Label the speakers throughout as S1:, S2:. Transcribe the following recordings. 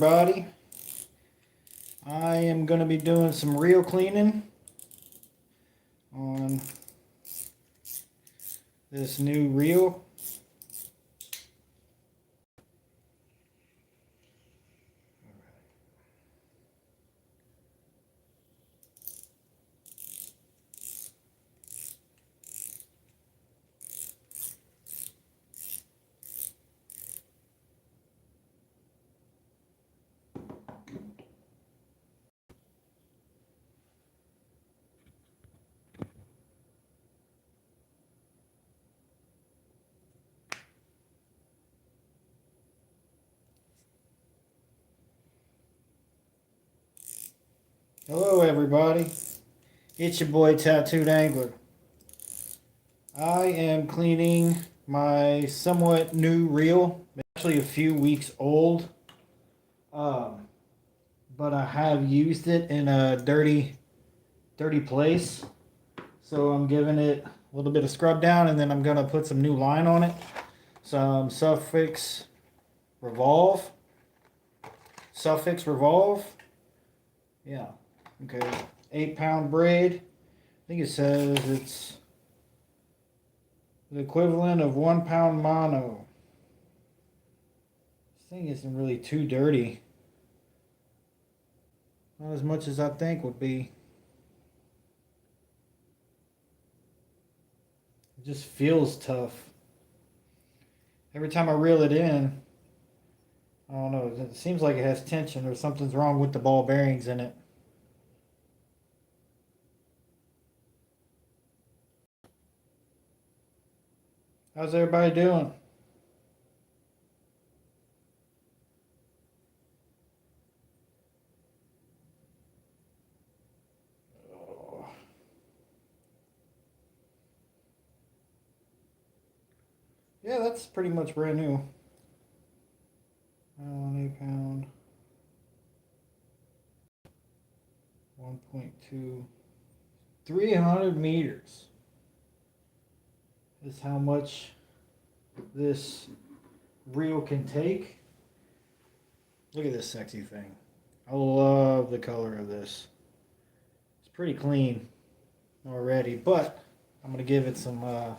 S1: Everybody, I am going to be doing some reel cleaning on this new reel. Hello everybody, it's your boy Tattooed Angler. I am cleaning my somewhat new reel, actually a few weeks old, but I have used it in a dirty place, so I'm giving it a little bit of scrub down, and then I'm going to put some new line on it, some suffix revolve, yeah. Okay, 8-pound braid. I think it says it's the equivalent of 1 pound mono. This thing isn't really too dirty. Not as much as I think would be. It just feels tough. Every time I reel it in, I don't know, it seems like it has tension or something's wrong with the ball bearings in it. How's everybody doing? Oh. Yeah, that's pretty much brand new. 8-pound. 1.2. 300 meters is how much this reel can take. Look at this sexy thing. I love the color of this. It's pretty clean already, but I'm going to give it some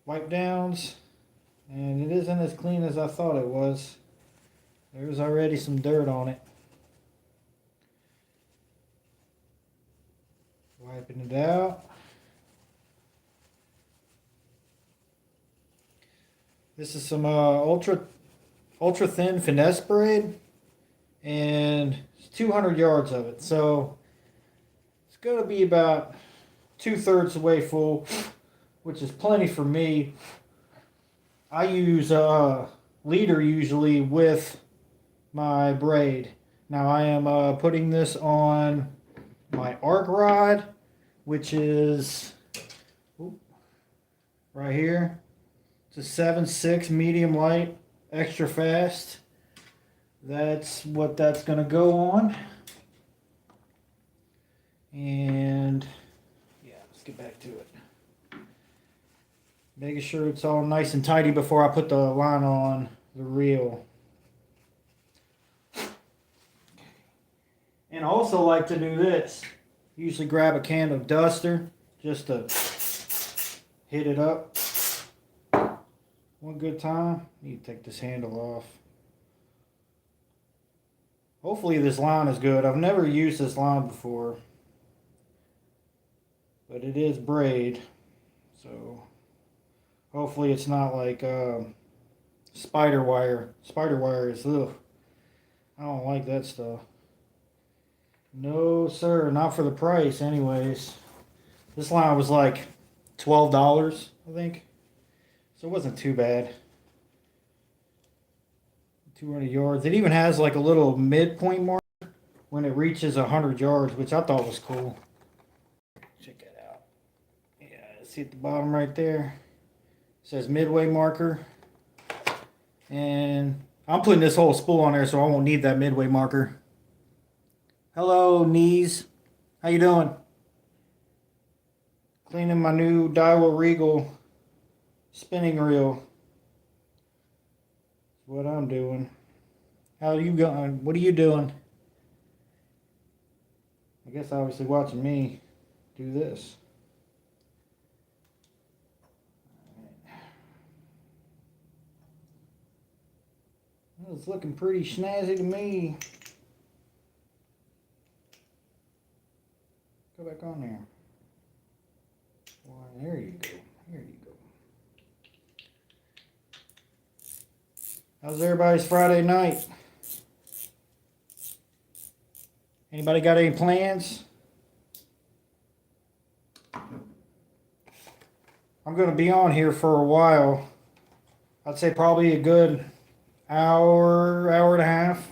S1: wipe downs, and it isn't as clean as I thought it was. There's already some dirt on it. Wiping it out. This is some ultra thin finesse braid, and it's 200 yards of it, so it's going to be about 2/3 the way full, which is plenty for me. I use leader usually with my braid. Now I am putting this on my arc rod, which is right here. It's a 7.6 medium light, extra fast. That's what that's going to go on. And yeah, let's get back to it. Making sure it's all nice and tidy before I put the line on the reel. And I also like to do this. Usually grab a can of duster just to hit it up one good time. Need to take this handle off. Hopefully this line is good. I've never used this line before, but it is braid, so hopefully it's not like spider wire. Spider wire is, ugh, I don't like that stuff. No sir, not for the price anyways. This line was like $12, I think, so it wasn't too bad. 200 yards. It even has like a little midpoint mark when it reaches 100 yards, which I thought was cool. Check it out. Yeah, see at the bottom right there, it says midway marker, and I'm putting this whole spool on there so I won't need that midway marker. Hello knees, how you doing? Cleaning my new Daiwa Regal spinning reel. That's what I'm doing. How are you going? What are you doing? I guess obviously watching me do this. Well, it's looking pretty snazzy to me. Go back on there. Well, there you go. There you go. How's everybody's Friday night? Anybody got any plans? I'm going to be on here for a while. I'd say probably a good hour, hour and a half.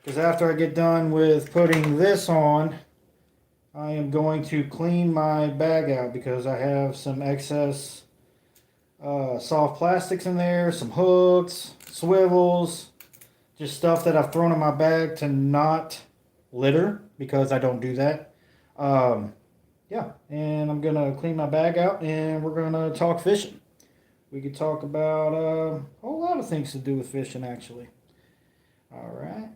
S1: Because after I get done with putting this on, I am going to clean my bag out because I have some excess soft plastics in there, some hooks, swivels, just stuff that I've thrown in my bag to not litter because I don't do that. Yeah, and I'm going to clean my bag out and we're going to talk fishing. We could talk about a whole lot of things to do with fishing, actually. All right.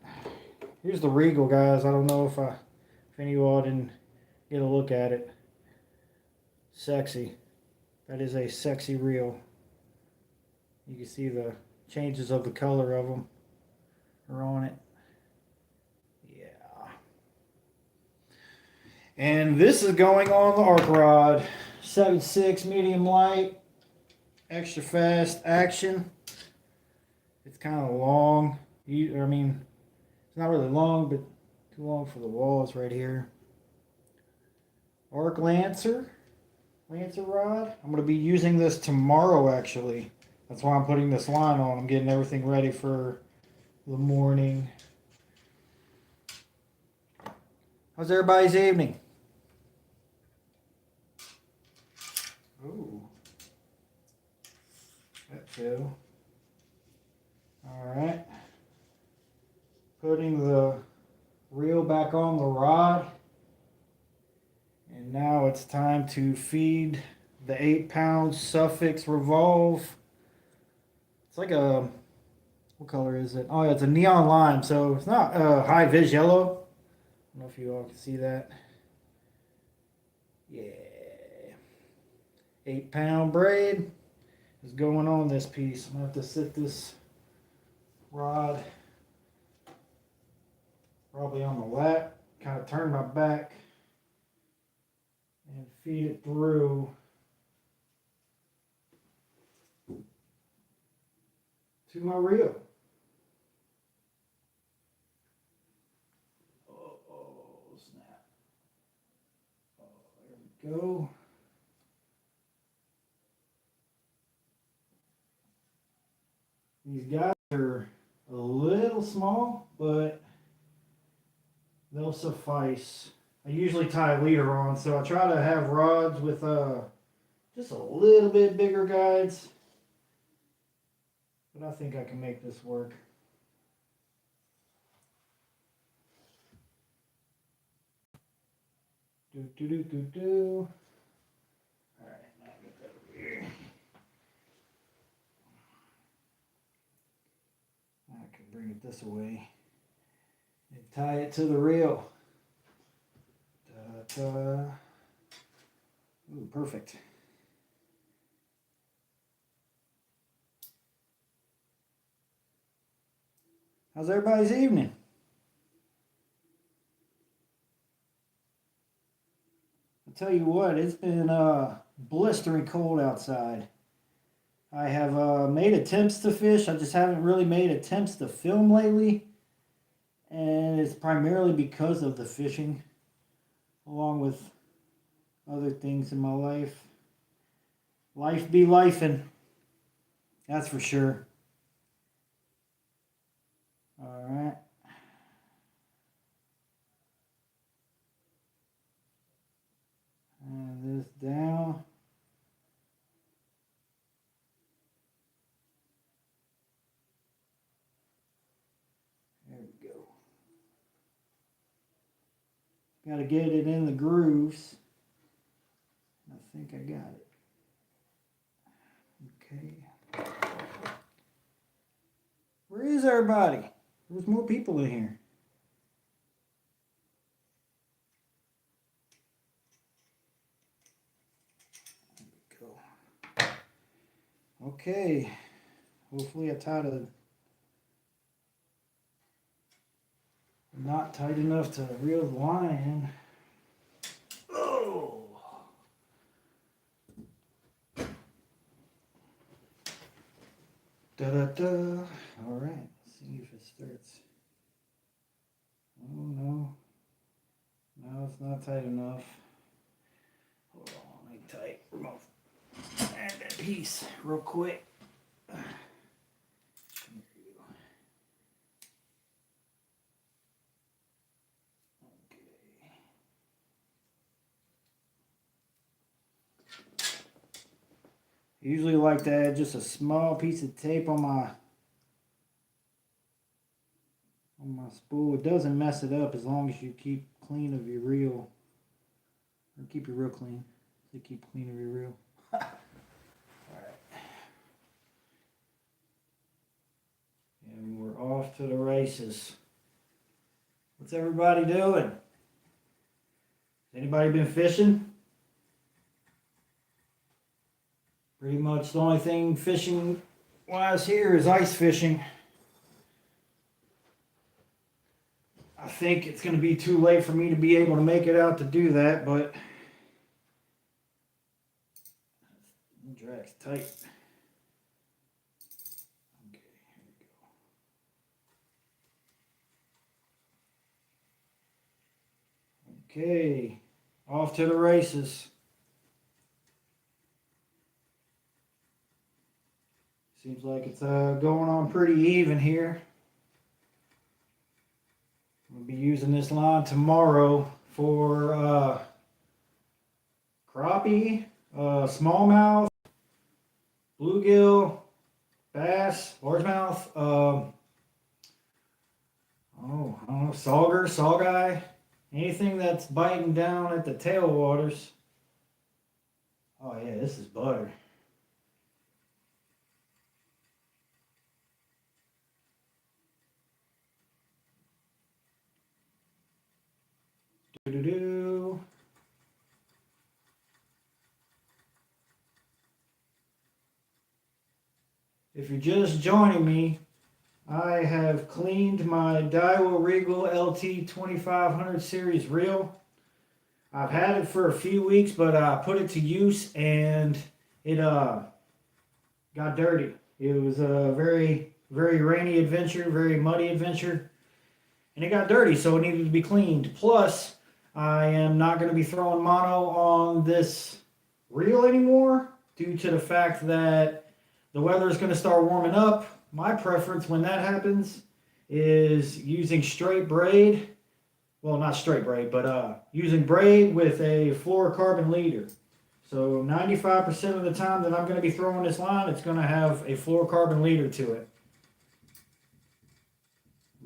S1: Here's the Regal, guys. I don't know if any of you all didn't get a look at it. Sexy. That is a sexy reel. You can see the changes of the color of them are on it. Yeah. And this is going on the arc rod. 7.6 medium light. Extra fast action. It's kind of long. It's not really long, but too long for the walls right here. Arc Lancer rod. I'm going to be using this tomorrow, actually. That's why I'm putting this line on. I'm getting everything ready for the morning. How's everybody's evening? Ooh. That fell. Alright. Putting the reel back on the rod. And now it's time to feed the 8-pound Suffix Revolve. It's like a, what color is it? Oh, yeah, it's a neon lime, so it's not high vis yellow. I don't know if you all can see that. Yeah. 8-pound braid is going on this piece. I'm going to have to sit this rod probably on the lap, kind of turn my back and feed it through to my reel. Oh, snap. Oh, there we go. These guys are a little small, but they'll suffice. I usually tie a leader on, so I try to have rods with just a little bit bigger guides. But I think I can make this work. Do. Alright, now get that over here. I can bring it this way and tie it to the reel. Ooh, perfect. How's everybody's evening? I'll tell you what, it's been blistering cold outside. I have made attempts to fish. I just haven't really made attempts to film lately. And it's primarily because of the fishing, along with other things in my life. Life be lifing. That's for sure. Alright. And this down. There we go. Got to get it in the grooves. I think I got it. Okay. Where's everybody? There's more people in here. There we go. Okay. Hopefully I tied a not tight enough to reel the line in. Oh. Da da da. All right. Let's see if it starts. Oh no. No, it's not tight enough. Hold on, let me tight. Remove. Add that piece real quick. Usually like to add just a small piece of tape on my spool. It doesn't mess it up as long as you keep clean of your reel. Or keep your reel clean. So keep clean of your reel. Alright. And we're off to the races. What's everybody doing? Anybody been fishing? Pretty much the only thing fishing wise here is ice fishing. I think it's going to be too late for me to be able to make it out to do that, but the drag's tight. Okay, here we go. Okay, off to the races. Seems like it's going on pretty even here. We'll be using this line tomorrow for crappie, smallmouth, bluegill, bass, largemouth, I don't know, sauger, saugeye, anything that's biting down at the tailwaters. Oh yeah, this is butter. Do-do-do. If you're just joining me, I have cleaned my Daiwa Regal LT 2500 series reel. I've had it for a few weeks, but I put it to use and it got dirty. It was a very, very rainy adventure, very muddy adventure, and it got dirty, so it needed to be cleaned. Plus, I am not going to be throwing mono on this reel anymore due to the fact that the weather is going to start warming up. My preference when that happens is using straight braid. Well, not straight braid, but using braid with a fluorocarbon leader. So 95% of the time that I'm going to be throwing this line, it's going to have a fluorocarbon leader to it.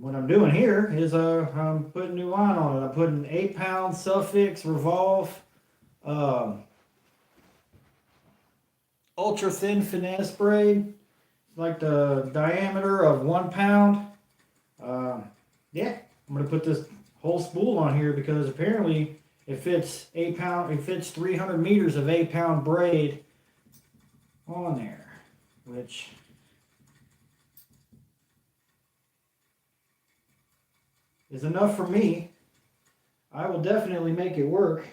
S1: What I'm doing here is I'm putting new line on it. I'm putting 8-pound Suffix Revolve ultra thin finesse braid. It's like the diameter of 1 pound. Yeah, I'm going to put this whole spool on here because apparently it fits 8-pound. It fits 300 meters of 8-pound braid on there, which is enough for me. I will definitely make it work.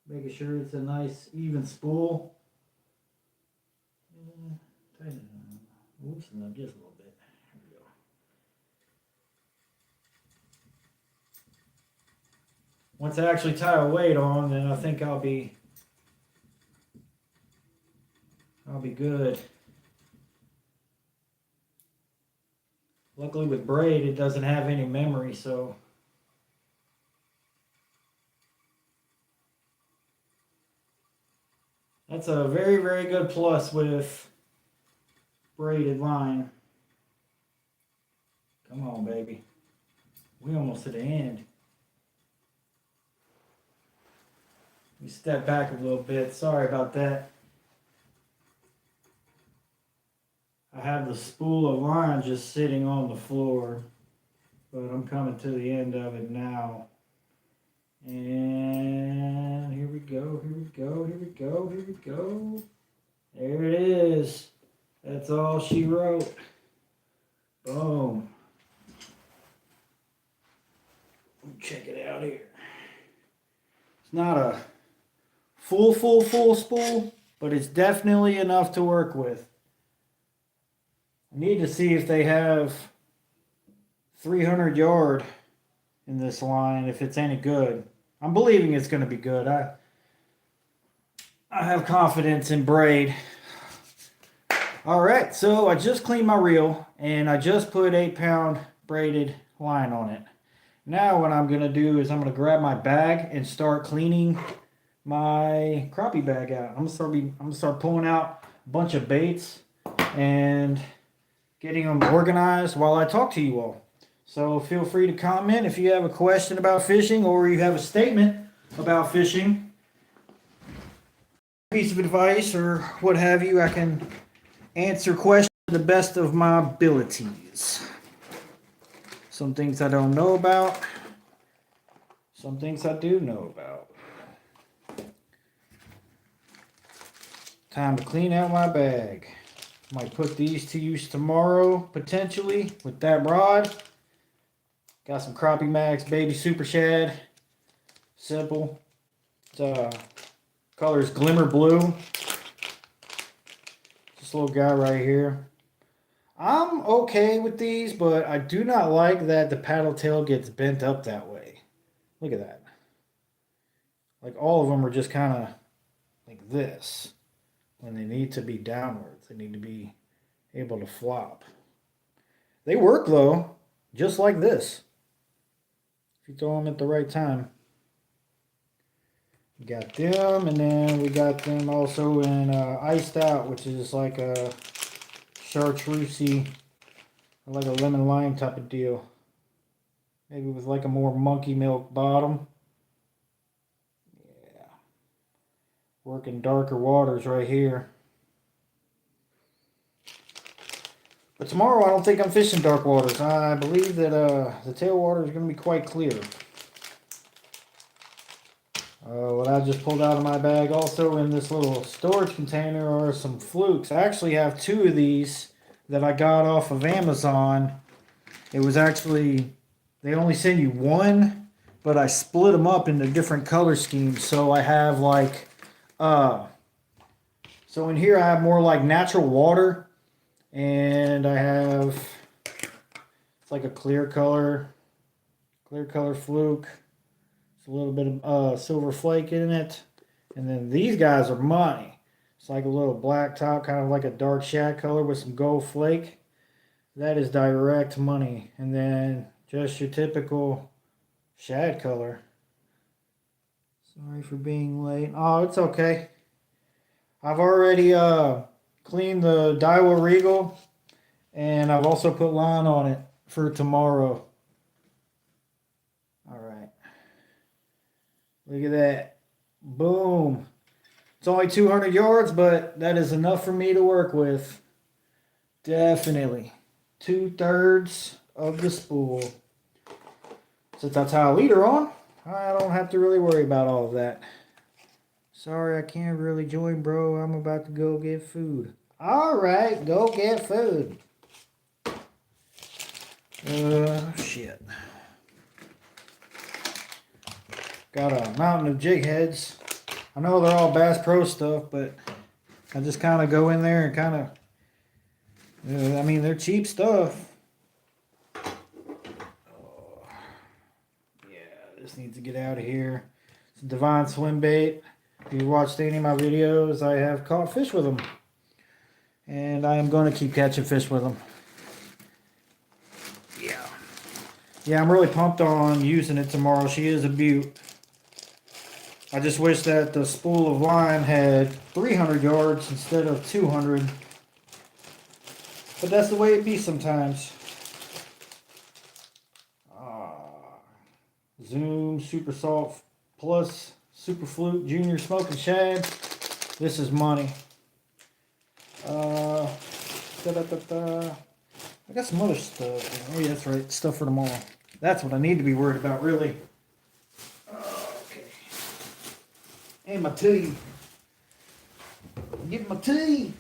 S1: Making sure it's a nice even spool. Tighten it up. Loosen up just a little bit. There we go. Once I actually tie a weight on, then I think I'll be good. Luckily with braid, it doesn't have any memory, so that's a very, very good plus with braided line. Come on, baby. We almost to the end. We step back a little bit. Sorry about that. I have the spool of line just sitting on the floor, but I'm coming to the end of it now. And here we go, here we go, here we go, here we go. There it is. That's all she wrote. Boom. Check it out here. It's not a full spool, but it's definitely enough to work with. I need to see if they have 300 yard in this line, if it's any good. I'm believing it's going to be good. I have confidence in braid. Alright, so I just cleaned my reel and I just put 8-pound braided line on it. Now what I'm going to do is I'm going to grab my bag and start cleaning my crappie bag out. I'm going to start pulling out a bunch of baits and getting them organized while I talk to you all. So feel free to comment if you have a question about fishing or you have a statement about fishing, piece of advice or what have you. I can answer questions to the best of my abilities. Some things I don't know about, some things I do know about. Time to clean out my bag. Might put these to use tomorrow, potentially, with that rod. Got some Crappie Max Baby Super Shad. Simple. It's color is Glimmer Blue. This little guy right here. I'm okay with these, but I do not like that the paddle tail gets bent up that way. Look at that. Like all of them are just kind of like this. When they need to be downwards. They need to be able to flop. They work though, just like this. If you throw them at the right time. We got them, and then we got them also in iced out, which is like a chartreusey, like a lemon lime type of deal. Maybe with like a more monkey milk bottom. Yeah. Working darker waters right here. But tomorrow I don't think I'm fishing dark waters. I believe that the tailwater is going to be quite clear. What I just pulled out of my bag also in this little storage container are some flukes. I actually have 2 of these that I got off of Amazon. It was actually, they only send you 1, but I split them up into different color schemes. So I have like, so in here I have more like natural water, and I have, it's like a clear color fluke. It's a little bit of silver flake in it. And then these guys are money. It's like a little black top, kind of like a dark shad color with some gold flake. That is direct money. And then just your typical shad color. Sorry for being late. Oh, it's okay. I've already cleaned the Daiwa Regal. And I've also put line on it for tomorrow. Alright. Look at that. Boom. It's only 200 yards, but that is enough for me to work with. Definitely. 2/3 of the spool. Since I tie a leader on, I don't have to really worry about all of that. Sorry, I can't really join, bro. I'm about to go get food. Alright, go get food. Shit. Got a mountain of jig heads. I know they're all Bass Pro stuff, but I just kind of go in there and kind of, I mean, they're cheap stuff. Oh, yeah, this needs to get out of here. It's a Divine Swim Bait. If you watched any of my videos, I have caught fish with them. And I am going to keep catching fish with them. Yeah. Yeah, I'm really pumped on using it tomorrow. She is a beaut. I just wish that the spool of line had 300 yards instead of 200. But that's the way it be sometimes. Zoom Super Salt Plus Super Fluke Junior Smoking Shad. This is money. Da-da-da-da. I got some other stuff. Oh, yeah, that's right. Stuff for tomorrow. That's what I need to be worried about, really. Okay. And my tea. Get my tea.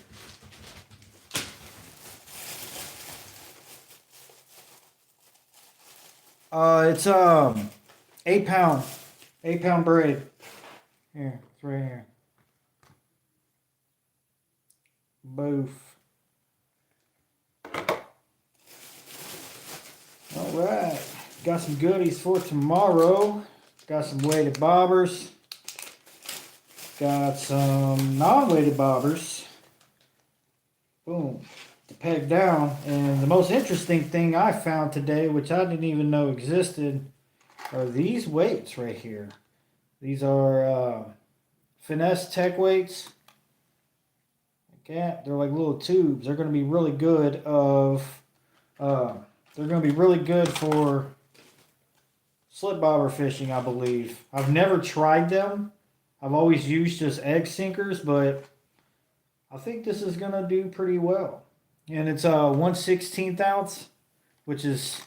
S1: It's 8 pound, 8 pound braid. Here, it's right here. Boof. All right, got some goodies for tomorrow. Got some weighted bobbers. Got some non-weighted bobbers. Boom. To peg down. And the most interesting thing I found today, which I didn't even know existed, are these weights right here. These are Finesse Tech weights. Okay, they're like little tubes. They're going to be really good they're going to be really good for slip bobber fishing, I believe. I've never tried them. I've always used just egg sinkers, but I think this is going to do pretty well. And it's 1/16 ounce, which is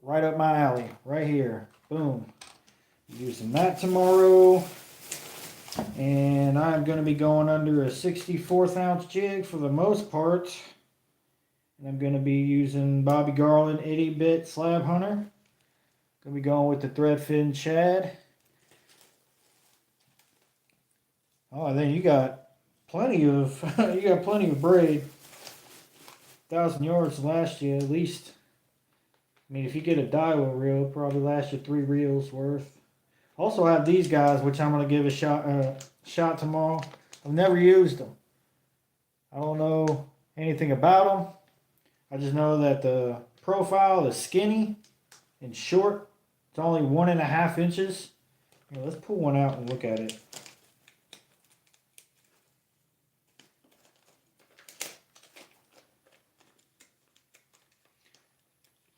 S1: right up my alley, right here. Boom. Using that tomorrow. And I'm going to be going under a 64th ounce jig for the most part. And I'm going to be using Bobby Garland 80-bit slab hunter. Going to be going with the threadfin shad. Oh, then you got plenty of braid. 1,000 yards to last you at least. I mean, if you get a Daiwa reel, it'll probably last you 3 reels worth. Also have these guys, which I'm going to give a shot tomorrow. I've never used them. I don't know anything about them. I just know that the profile is skinny and short. It's only 1.5 inches. Here, let's pull one out and look at it.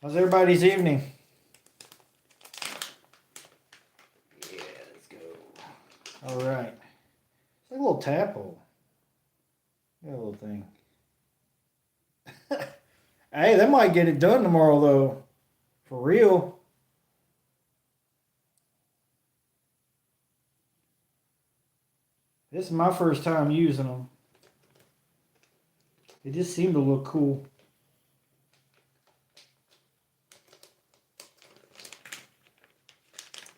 S1: How's everybody's evening? Yeah, let's go. All right. It's like a little tadpole. That little thing. Hey, that might get it done tomorrow, though. For real. This is my first time using them. They just seem to look cool.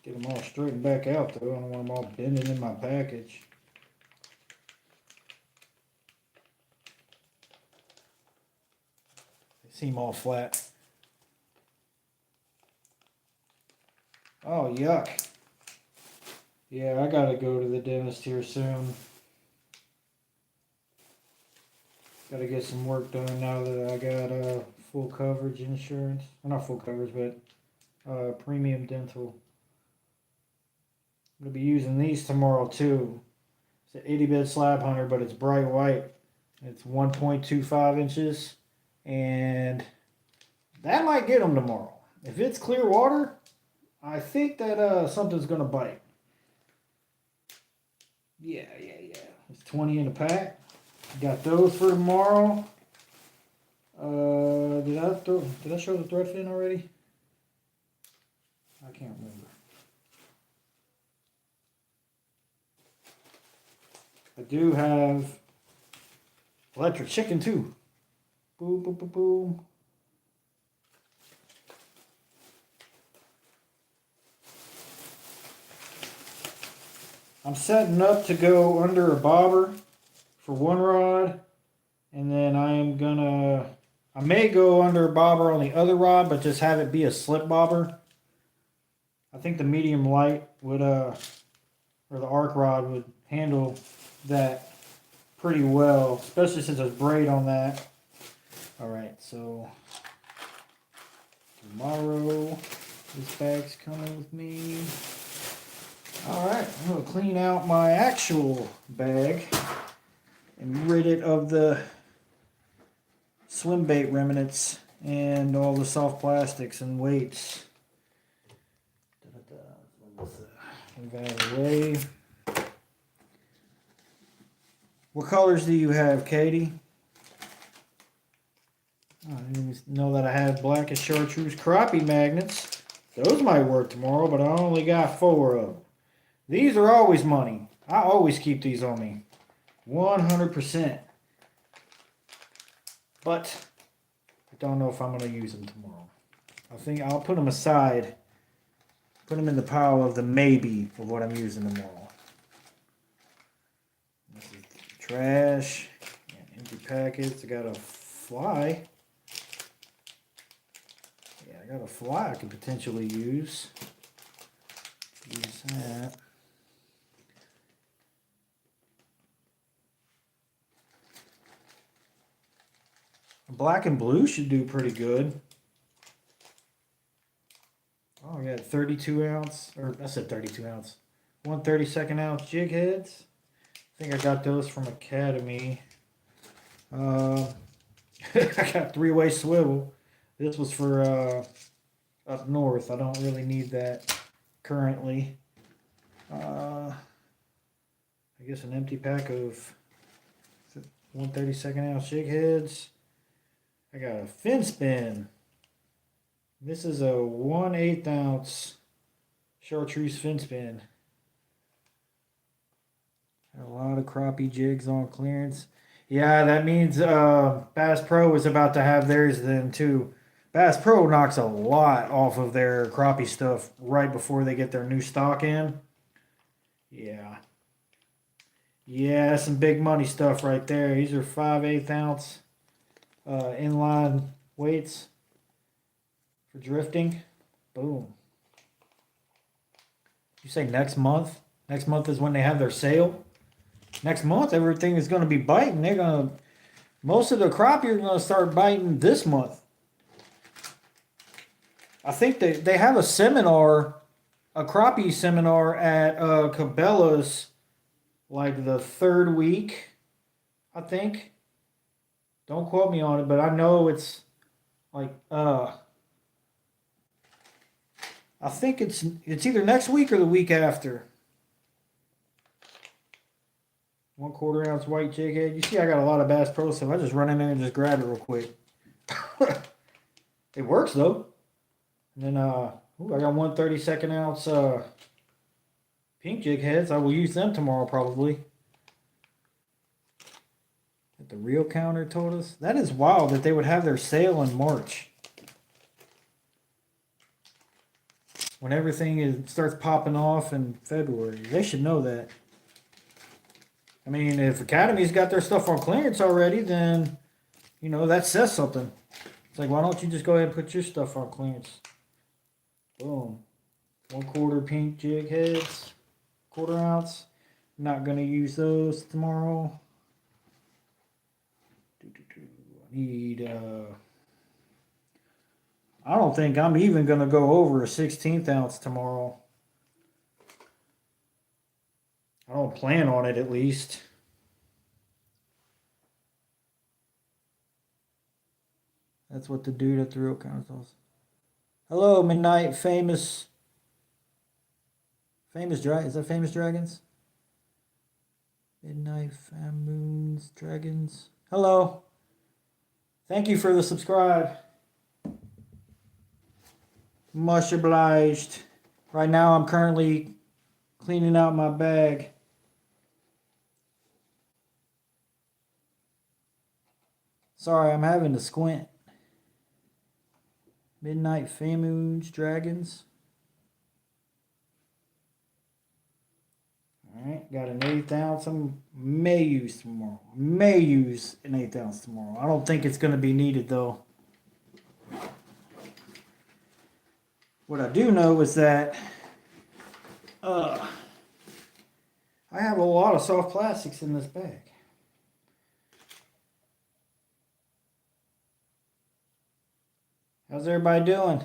S1: Get them all straightened back out, though. I don't want them all bending in my package. They seem all flat. Oh, yuck. Yeah, I gotta go to the dentist here soon. Gotta get some work done now that I got full coverage insurance. Well, not full coverage, but premium dental. I'm going to be using these tomorrow too. It's an 80-bit slab hunter, but it's bright white. It's 1.25 inches. And that might get them tomorrow. If it's clear water, I think that something's going to bite. Yeah. It's 20 in a pack. Got those for tomorrow. Did I show the thread fin already? I can't remember. I do have electric chicken too. Boom, boom, boom, boom. I'm setting up to go under a bobber for one rod, and then I may go under a bobber on the other rod, but just have it be a slip bobber. I think the medium light would, or the arc rod would handle that pretty well, especially since there's braid on that. Alright, so tomorrow this bag's coming with me. Alright, I'm going to clean out my actual bag and rid it of the swim bait remnants and all the soft plastics and weights. Move that out of the way. What colors do you have, Katie? I didn't even know that I had blackish chartreuse crappie magnets. Those might work tomorrow, but I only got 4 of them. These are always money. I always keep these on me. 100%. But I don't know if I'm going to use them tomorrow. I think I'll put them aside. Put them in the pile of the maybe of what I'm using tomorrow. This is trash. Empty packets. I got a fly. Yeah, I got a fly I could potentially use. Use that. Black and blue should do pretty good. Oh, I got 32 ounce, or I said 32 ounce. 1/32 ounce jig heads. I think I got those from Academy. I got 3-way swivel. This was for up north. I don't really need that currently. I guess an empty pack of 1/32 ounce jig heads. I got a fin spin. This is a 1/8 ounce chartreuse fin spin. Got a lot of crappie jigs on clearance. Yeah, that means Bass Pro is about to have theirs then too. Bass Pro knocks a lot off of their crappie stuff right before they get their new stock in. Yeah. Yeah, that's some big money stuff right there. These are 5/8 ounce inline weights for drifting. Boom. You say next month? Next month is when they have their sale. Next month, everything is going to be biting. Most of the crappie are going to start biting this month. I think they have a seminar, a crappie seminar at Cabela's, like the 3rd week, I think. Don't quote me on it, but I know it's like I think it's either next week or the week after. 1/4 ounce white jig head. You see, I got a lot of Bass Pro stuff. I just run in there and just grab it real quick. It works though. And then I got 1/32 ounce pink jig heads. I will use them tomorrow probably. What the real counter told us. That is wild that they would have their sale in March. When everything starts popping off in February. They should know that. I mean, if Academy's got their stuff on clearance already, then, you know, that says something. It's like, why don't you just go ahead and put your stuff on clearance? Boom. 1/4 pink jig heads. 1/4 ounce. Not going to use those tomorrow. I need, I don't think I'm even going to go over a 16th ounce tomorrow. I don't plan on it, at least. That's what the dude at the real counter tells. Hello, Midnight Famous Dragon. Is that Famous Dragons? Midnight Moons Dragons. Hello. Thank you for the subscribe. Much obliged. Right now I'm currently cleaning out my bag. Sorry, I'm having to squint. Midnight Moons Dragons. Alright, got an 1/8 ounce. I may use tomorrow. May use an 1/8 ounce tomorrow. I don't think it's going to be needed though. What I do know is that I have a lot of soft plastics in this bag. How's everybody doing?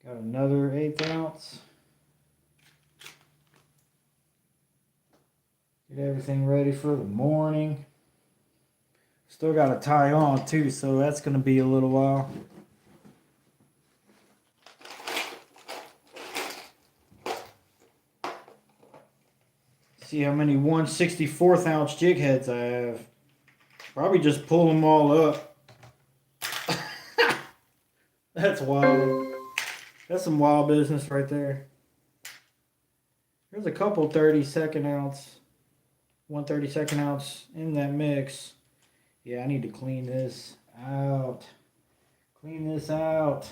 S1: Got another 1/8 ounce. Get everything ready for the morning. Still got to tie on too, so that's going to be a little while. See how many 1/64 ounce jig heads I have. Probably just pull them all up. That's wild. That's some wild business right there. There's a couple 32nd ounce, 132nd ounce in that mix. Yeah, I need to clean this out. Clean this out.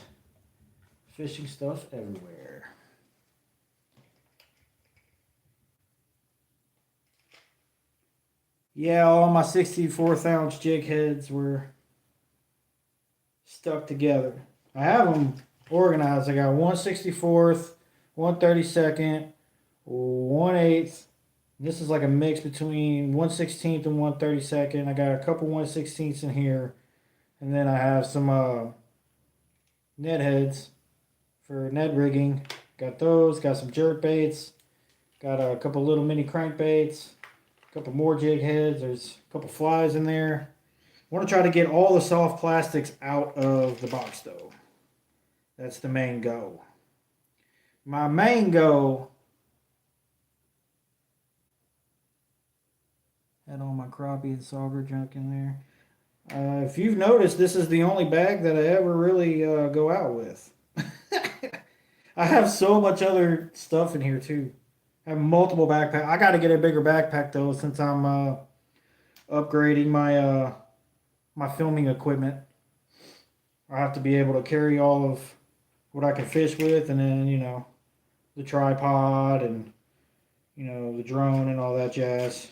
S1: Fishing stuff everywhere. Yeah, all my 64th ounce jig heads were stuck together. I have them organized. I got 1/64th, 1/32nd, 1/8. This is like a mix between 1/16th and 1/32nd. I got a couple 1/16ths in here. And then I have some Ned heads for Ned rigging. Got those. Got some jerk baits. Got a couple little mini crankbaits. A couple more jig heads. There's a couple flies in there. I want to try to get all the soft plastics out of the box though. That's the main goal. My main goal. Had all my crappie and sauger junk in there. If you've noticed, this is the only bag that I ever really go out with. I have so much other stuff in here too. I have multiple backpacks. I got to get a bigger backpack though, since I'm upgrading my my filming equipment. I have to be able to carry all of what I can fish with, and then the tripod and the drone and all that jazz.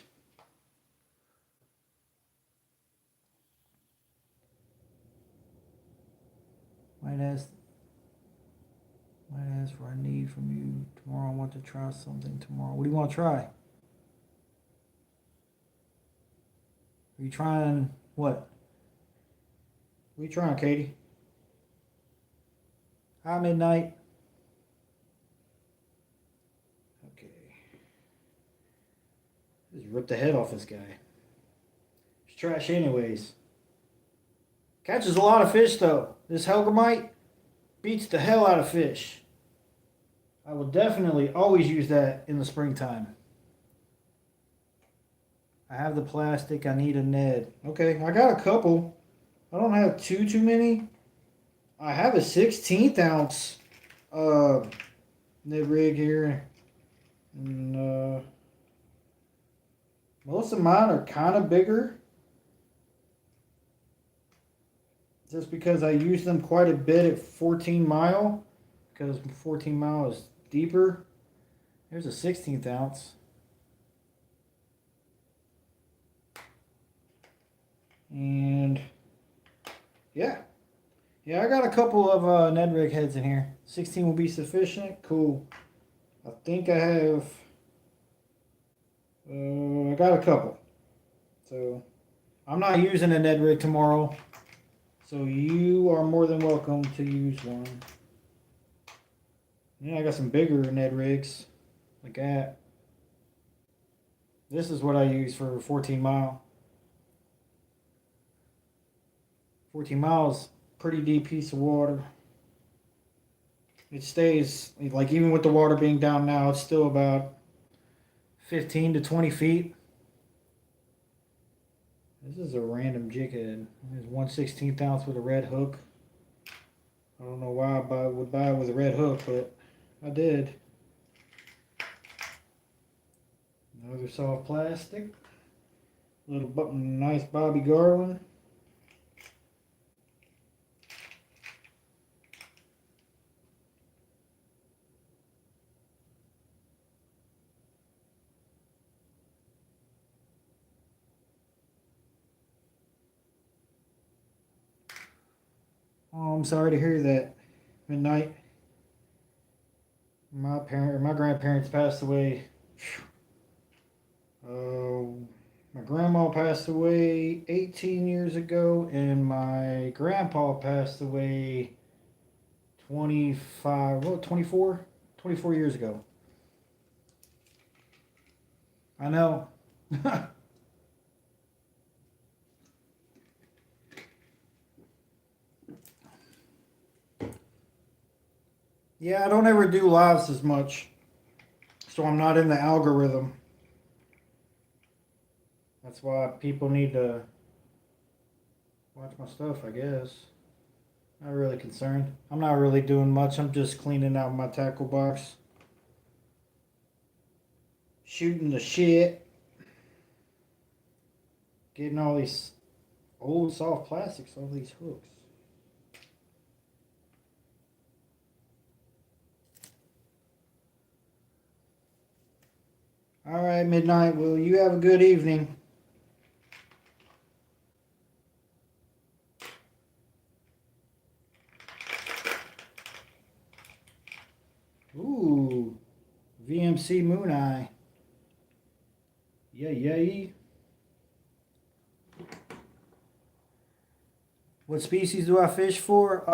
S1: Might ask what I need from you tomorrow. I want to try something tomorrow. What do you want to try? Are you trying what? What are you trying, Katie? Hi, Midnight. Okay. Just rip the head off this guy. It's trash anyways. Catches a lot of fish though. This Helgamite beats the hell out of fish. I will definitely always use that in the springtime. I have the plastic. I need a Ned. Okay, I got a couple. I don't have too many. I have a 16th ounce Ned rig here. And most of mine are kind of bigger. Just because I use them quite a bit at 14 mile. Because 14 mile is deeper. There's a 16th ounce. And yeah. Yeah, I got a couple of Ned rig heads in here. 16 will be sufficient. Cool. I think I have... I got a couple. So, I'm not using a Ned rig tomorrow. So, you are more than welcome to use one. Yeah, I got some bigger Ned rigs. Like that. This is what I use for 14 mile. 14 miles, pretty deep piece of water. It stays, like even with the water being down now, it's still about 15 to 20 feet. This is a random jig head. It's 1/16 ounce with a red hook. I don't know why I would buy it with a red hook, but I did. Another soft plastic. Little nice Bobby Garland. Oh, I'm sorry to hear that. Midnight. My grandparents passed away. My grandma passed away 18 years ago, and my grandpa passed away 24 years ago. I know. Yeah, I don't ever do lives as much, so I'm not in the algorithm. That's why people need to watch my stuff, I guess. Not really concerned. I'm not really doing much. I'm just cleaning out my tackle box. Shooting the shit. Getting all these old soft plastics on these hooks. All right, Midnight. Well, you have a good evening. Ooh, VMC Moon Eye. Yay. What species do I fish for?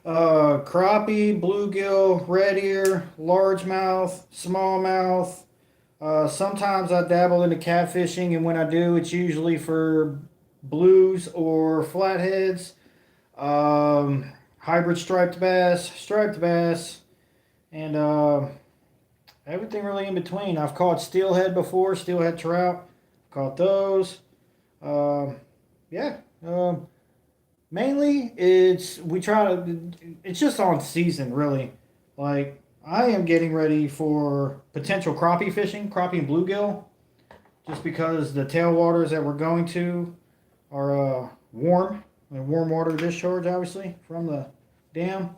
S1: Crappie, bluegill, red ear, largemouth, smallmouth. Sometimes I dabble into catfishing, and when I do, it's usually for blues or flatheads. Hybrid striped bass, and everything really in between. I've caught steelhead before, steelhead trout. Caught those. Um, yeah. Mainly, it's just on season, really. Like, I am getting ready for potential crappie fishing, crappie and bluegill, just because the tailwaters that we're going to are warm, and warm water discharge, obviously, from the dam.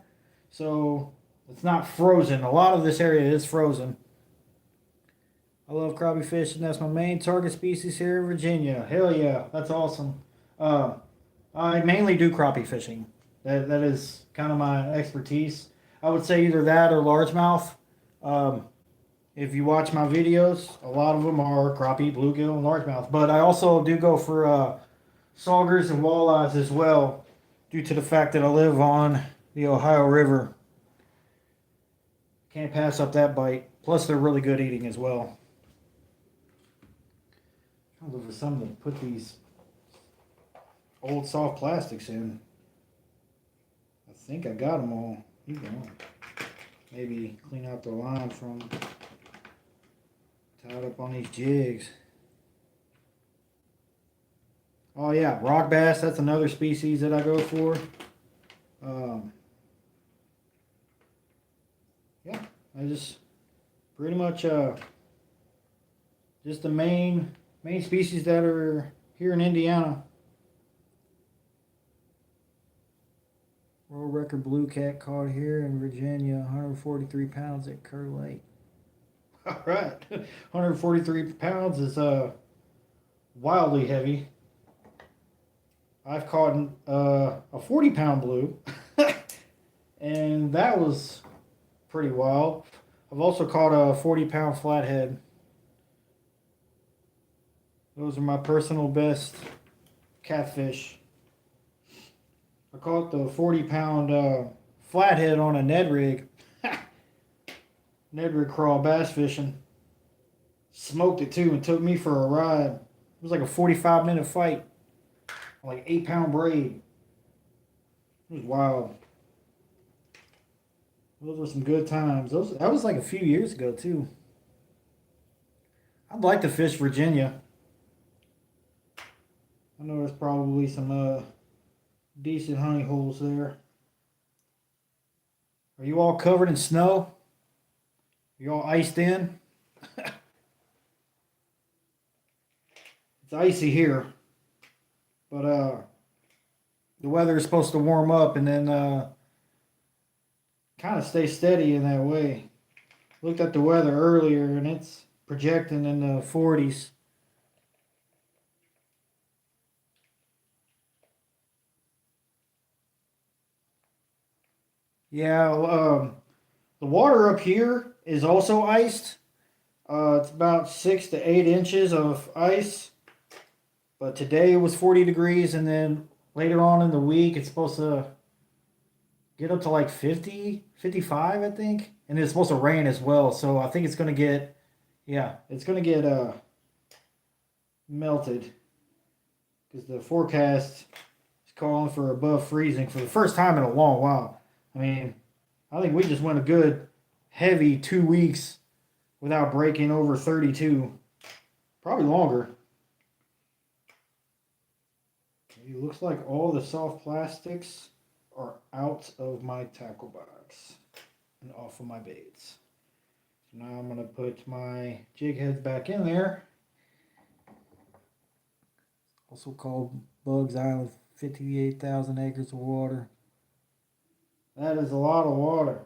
S1: So, it's not frozen. A lot of this area is frozen. I love crappie fishing. That's my main target species here in Virginia. Hell yeah, that's awesome. Uh, I mainly do crappie fishing. That is kind of my expertise. I would say either that or largemouth. Um, if you watch my videos, a lot of them are crappie, bluegill, and largemouth. But I also do go for saugers and walleyes as well, due to the fact that I live on the Ohio River. Can't pass up that bite. Plus, they're really good eating as well. I'm looking for something to put these old soft plastics in. I think I got them all. You go. Maybe clean out the line from tied up on these jigs. Oh yeah, rock bass. That's another species that I go for. Yeah, I just pretty much just the main species that are here in Indiana. World record blue cat caught here in Virginia, 143 pounds at Kerr Lake. All right, 143 pounds is wildly heavy. I've caught a 40-pound blue, and that was pretty wild. I've also caught a 40-pound flathead. Those are my personal best catfish. I caught the 40-pound flathead on a Ned rig. Ned rig crawl bass fishing. Smoked it too and took me for a ride. It was like a 45-minute fight. Like 8-pound braid. It was wild. Those were some good times. That was like a few years ago too. I'd like to fish Virginia. I know there's probably some decent honey holes there. Are you all covered in snow? Are you all iced in? It's icy here. But the weather is supposed to warm up and then kind of stay steady in that way. Looked at the weather earlier and it's projecting in the 40s. Yeah, the water up here is also iced. It's about 6 to 8 inches of ice. But today it was 40 degrees, and then later on in the week it's supposed to get up to like 50, 55, I think. And it's supposed to rain as well. So I think it's going to get, yeah, it's going to get melted. Because the forecast is calling for above freezing for the first time in a long while. I mean, I think we just went a good heavy 2 weeks without breaking over 32. Probably longer. Looks like all the soft plastics are out of my tackle box and off of my baits. So now I'm going to put my jig heads back in there. Also called Bugs Island, 58,000 acres of water. That is a lot of water.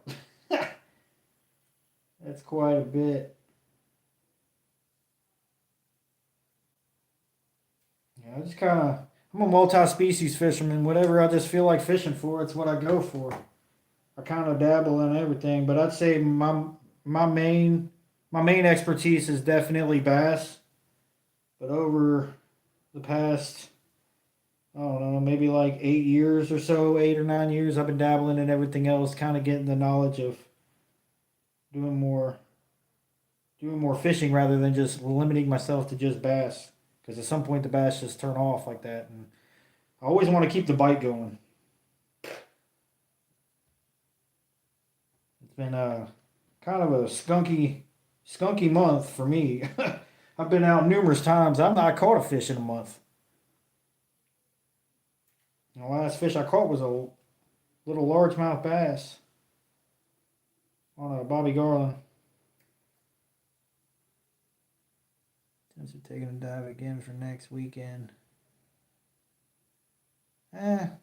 S1: That's quite a bit. Yeah, I just kind of, I'm a multi-species fisherman. Whatever I just feel like fishing for, it's what I go for. I kind of dabble in everything, but I'd say my main expertise is definitely bass. But over the past, I don't know, maybe like 8 years or so, 8 or 9 years, I've been dabbling in everything else, kind of getting the knowledge of doing more fishing rather than just limiting myself to just bass. Because at some point the bass just turn off like that, and I always want to keep the bite going. It's been a kind of a skunky month for me. I've been out numerous times. I've not caught a fish in a month. And the last fish I caught was a little largemouth bass on a Bobby Garland. Since we're taking a dive again for next weekend. The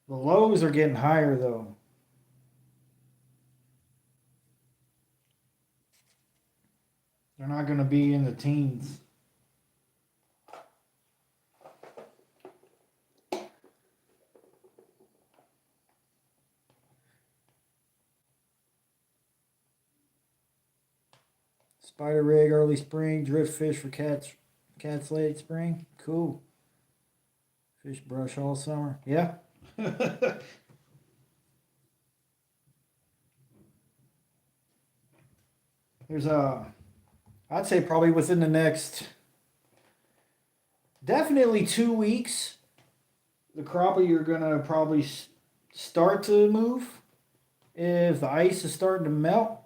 S1: lows are getting higher though. They're not going to be in the teens. Spider rig early spring, drift fish for cats late spring. Cool. Fish brush all summer. Yeah. There's I'd say probably within the next definitely 2 weeks, the crappie are gonna probably start to move if the ice is starting to melt,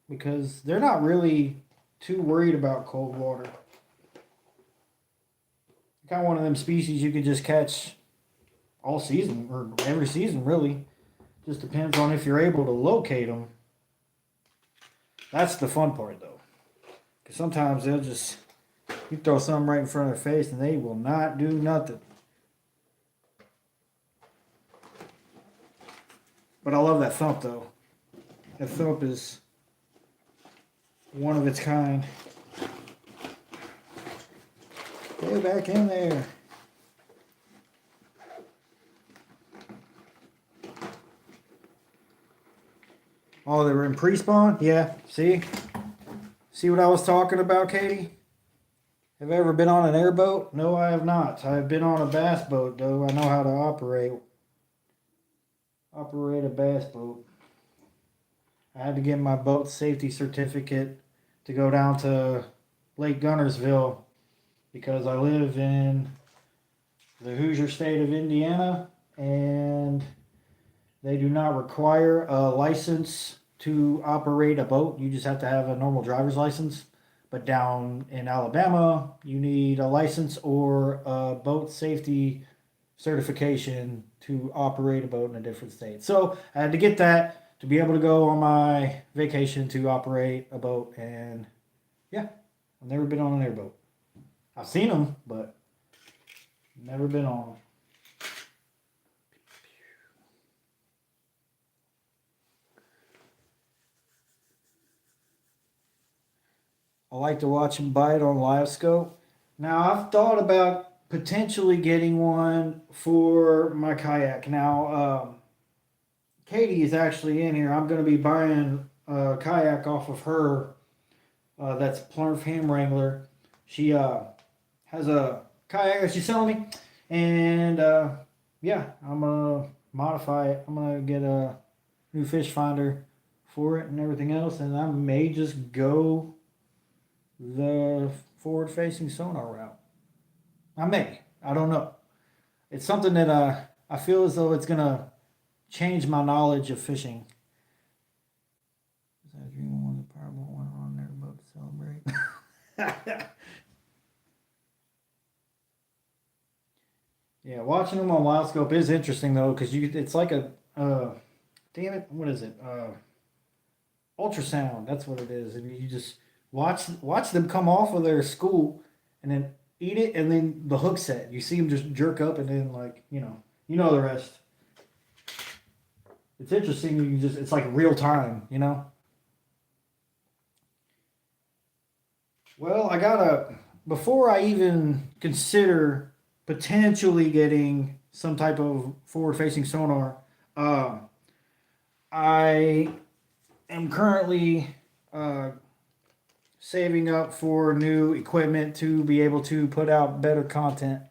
S1: because they're not really too worried about cold water. Kind of one of them species you could just catch all season or every season, really. Just depends on if you're able to locate them. That's the fun part, though. Because sometimes they'll just, you throw something right in front of their face and they will not do nothing. But I love that thump, though. That thump is one of its kind. Get back in there. Oh, they were in pre-spawn? Yeah, see? See what I was talking about, Katie? Have I ever been on an airboat? No, I have not. I've been on a bass boat, though. I know how to operate a bass boat. I had to get my boat safety certificate to go down to Lake Gunnersville because I live in the Hoosier state of Indiana, and they do not require a license to operate a boat. You just have to have a normal driver's license. But down in Alabama, you need a license or a boat safety certification to operate a boat in a different state. So I had to get that to be able to go on my vacation to operate a boat. And yeah, I've never been on an airboat. I've seen them, but never been on them. I like to watch them bite on live scope. Now, I've thought about potentially getting one for my kayak. Now, Katie is actually in here. I'm going to be buying a kayak off of her. That's Plumf Ham Wrangler. She has a kayak that she's selling me. And yeah, I'm going to modify it. I'm going to get a new fish finder for it and everything else. And I may just go the forward-facing sonar route. I may. I don't know. It's something that I feel as though it's going to change my knowledge of fishing. I dream of one of the powerful one on there about to celebrate. Yeah, watching them on Wild Scope is interesting though, because it's like a damn it, what is it? Ultrasound. That's what it is, and you just watch them come off of their school, and then eat it, and then the hook set. You see them just jerk up, and then like you know the rest. It's interesting. You can just it's like real time, you know. Well, I gotta before I even consider potentially getting some type of forward-facing sonar. Um, I am currently uh, saving up for new equipment to be able to put out better content.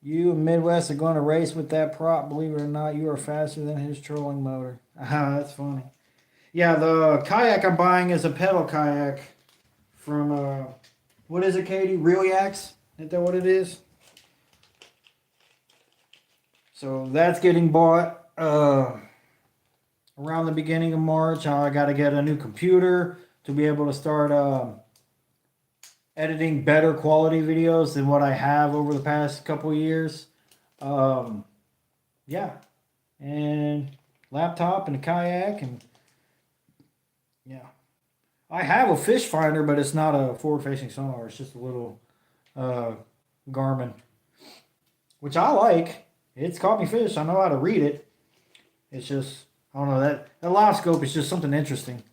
S1: You and Midwest are going to race with that prop. Believe it or not, you are faster than his trolling motor. Ah, that's funny. Yeah, the kayak I'm buying is a pedal kayak from, what is it, Katie? Real Yaks? Isn't that what it is? So that's getting bought around the beginning of March. I got to get a new computer to be able to start editing better quality videos than what I have over the past couple of years. Yeah, and laptop and a kayak and yeah. I have a fish finder, but it's not a forward-facing sonar. It's just a little uh, Garmin, which I like. It's caught me fish. I know how to read it. It's just I don't know that live scope is just something interesting.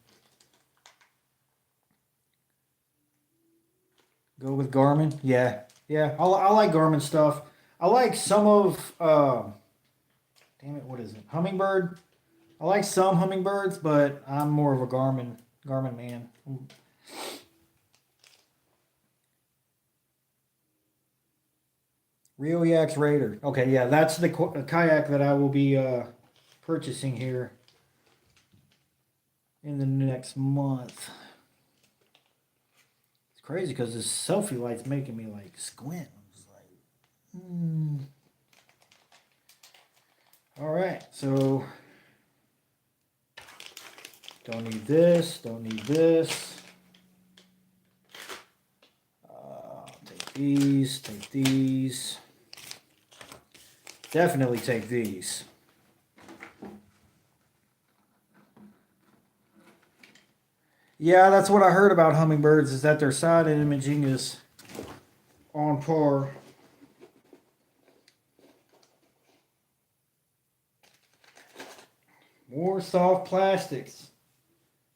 S1: Go with Garmin. Yeah, yeah. I like Garmin stuff. I like some of damn it, what is it? Hummingbird. I like some hummingbirds, but I'm more of a Garmin man. Rio Yaks Raider. Okay, yeah, that's the kayak that I will be purchasing here in the next month. It's crazy because this selfie light's making me like squint. I'm just like, All right, so don't need this. Don't need this. Take these. Take these. Definitely take these. Yeah, that's what I heard about hummingbirds is that their side imaging is on par. More soft plastics.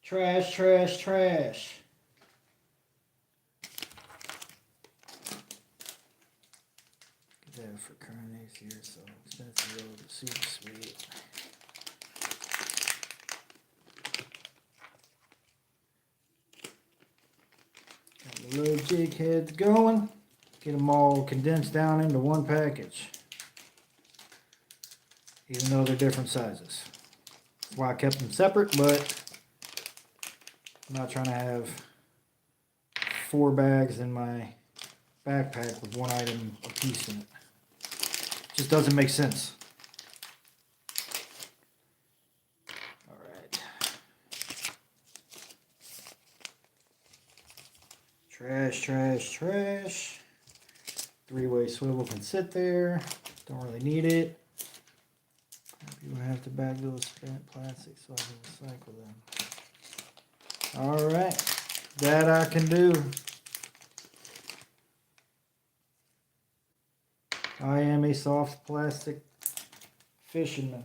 S1: Trash, trash, trash. Get that for carnates here, so expensive road, super sweet. Got the little jig heads going. Get them all condensed down into one package. Even though they're different sizes. That's why I kept them separate, but I'm not trying to have 4 bags in my backpack with one item a piece in it. Just doesn't make sense. All right. Trash, trash, trash. 3-way swivel can sit there. Don't really need it. You have to bag those spent plastics so I can recycle them. All right, that I can do. I am a soft plastic fisherman.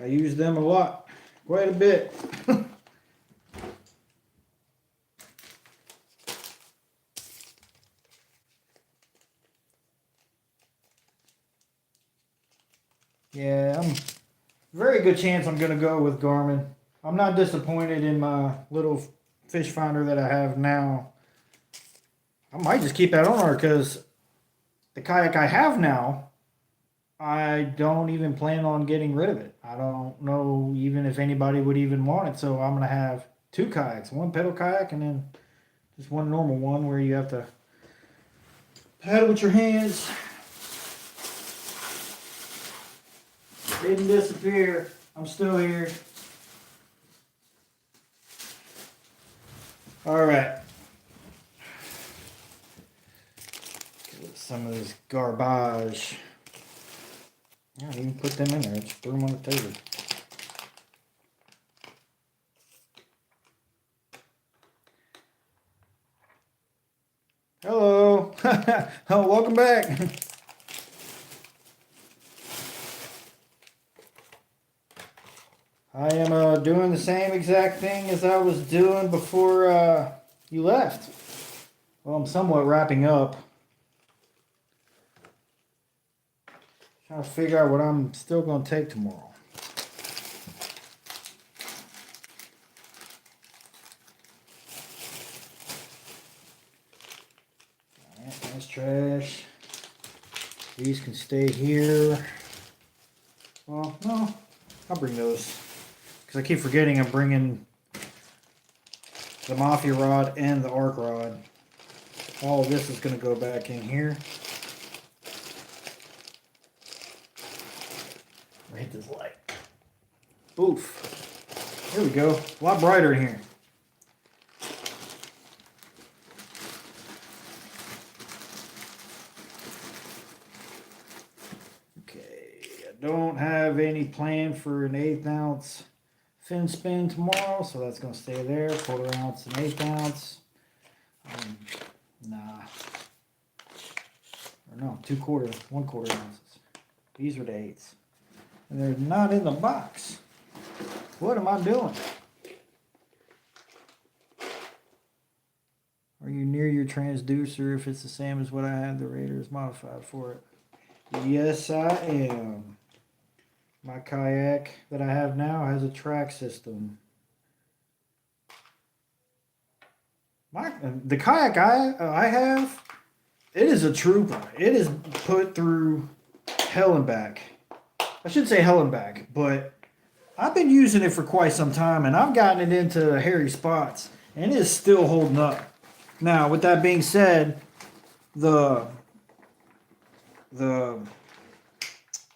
S1: I use them a lot, quite a bit. Yeah, very good chance I'm gonna go with Garmin. I'm not disappointed in my little fish finder that I have now. I might just keep that on her because the kayak I have now, I don't even plan on getting rid of it. I don't know even if anybody would even want it. So I'm gonna have 2 kayaks, one pedal kayak and then just one normal one where you have to paddle with your hands. Didn't disappear. I'm still here. All right. some of this garbage. I didn't even put them in there. I just threw them on the table. Hello. Oh, welcome back. I am doing the same exact thing as I was doing before you left. Well, I'm somewhat wrapping up. Trying to figure out what I'm still going to take tomorrow. Alright, that's trash. These can stay here. Well, no, I'll bring those. Because I keep forgetting I'm bringing the Mafia rod and the arc rod. All of this is going to go back in here. Hit this light. Oof. There we go. A lot brighter in here. Okay. I don't have any plan for an 1/8 ounce fin spin tomorrow, so that's going to stay there. 1/4 ounce and 1/8 ounce. Nah. Or no, 2/4, 1/4 ounces. These are the 8s. And they're not in the box. What am I doing? Are you near your transducer if it's the same as what I had the Raiders modified for it? Yes, I am. My kayak that I have now has a track system. The kayak I have, it is a trooper. It is put through hell and back. I should say hell and back, but I've been using it for quite some time, and I've gotten it into hairy spots, and it is still holding up. Now, with that being said, the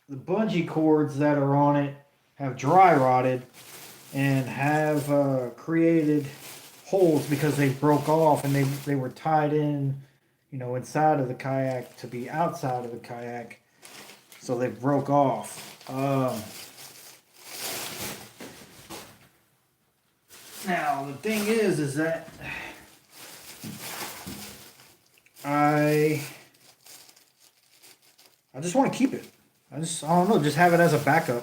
S1: bungee cords that are on it have dry rotted and have created holes because they broke off and they were tied in, inside of the kayak to be outside of the kayak, so they broke off. Now the thing is that I just want to keep it. I don't know, just have it as a backup.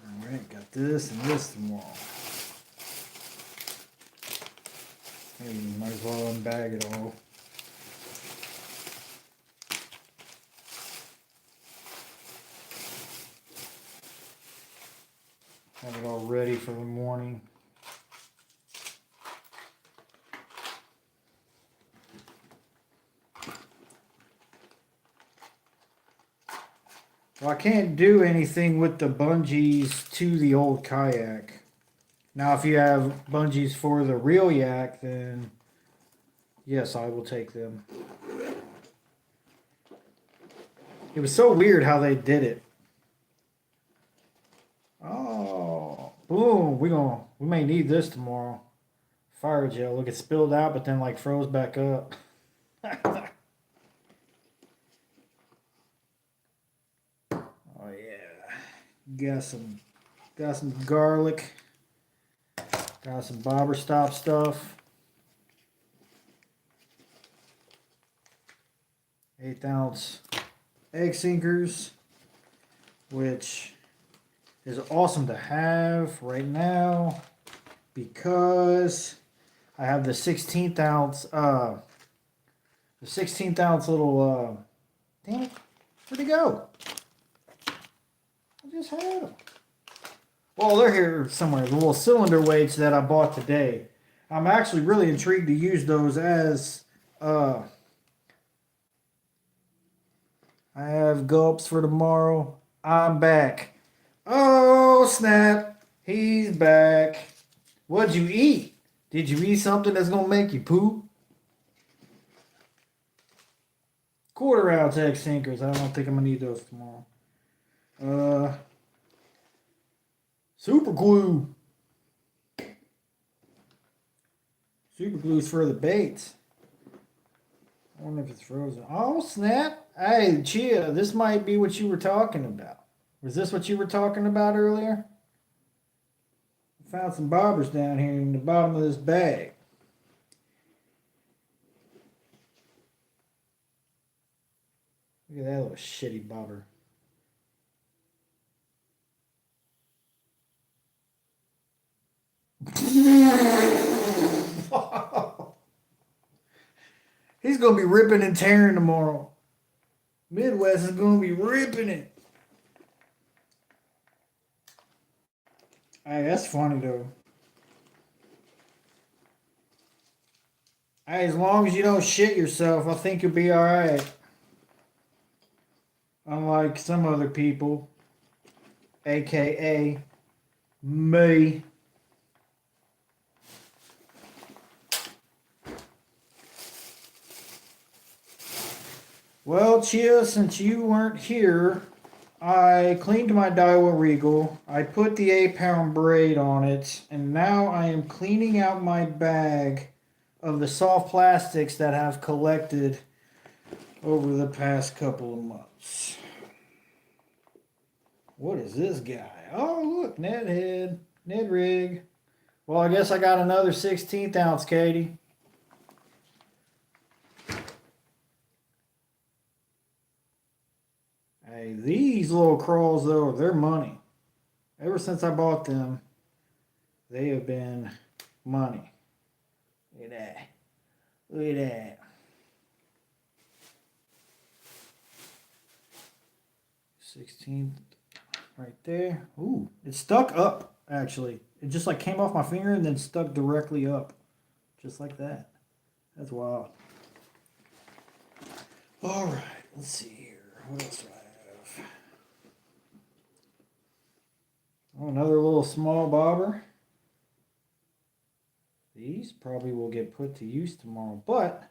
S1: Alright, got this and this tomorrow. Maybe might as well unbag it all. Have it all ready for the morning. Well, I can't do anything with the bungees to the old kayak. Now, if you have bungees for the real yak, then yes, I will take them. It was so weird how they did it. Oh, boom! We may need this tomorrow. Fire gel. Look, it spilled out, but then like froze back up. Oh yeah, got some garlic. Got some bobber stop stuff. 1/8 ounce egg sinkers, which is awesome to have right now because I have the 16th ounce little damn it, where'd it go? I just had them. Well, they're here somewhere. The little cylinder weights that I bought today. I'm actually really intrigued to use those as I have gulps for tomorrow. I'm back. Oh, snap. He's back. What'd you eat? Did you eat something that's going to make you poop? 1/4 ounce egg sinkers. I don't think I'm going to need those tomorrow. Super glue. Super glue's for the baits. I wonder if it's frozen. Oh, snap. Hey, Chia, this might be what you were talking about. Was this what you were talking about earlier? I found some bobbers down here in the bottom of this bag. Look at that little shitty bobber. He's going to be ripping and tearing tomorrow. Midwest is going to be ripping it. Hey, that's funny though. Hey, as long as you don't shit yourself, I think you'll be alright. Unlike some other people, aka me. Well, Chia, since you weren't here, I cleaned my Daiwa Regal. I put the 8-pound braid on it, and now I am cleaning out my bag of the soft plastics that have collected over the past couple of months. What is this guy? Oh, look, Ned head, Ned rig. Well, I guess I got another 16th ounce, Katie. Hey, these little crawls, though, they're money. Ever since I bought them, they have been money. Look at that. Look at that. 16th right there. Ooh, it stuck up, actually. It just like came off my finger and then stuck directly up. Just like that. That's wild. All right, let's see here. What else do I have? Oh, another little small bobber. These probably will get put to use tomorrow, but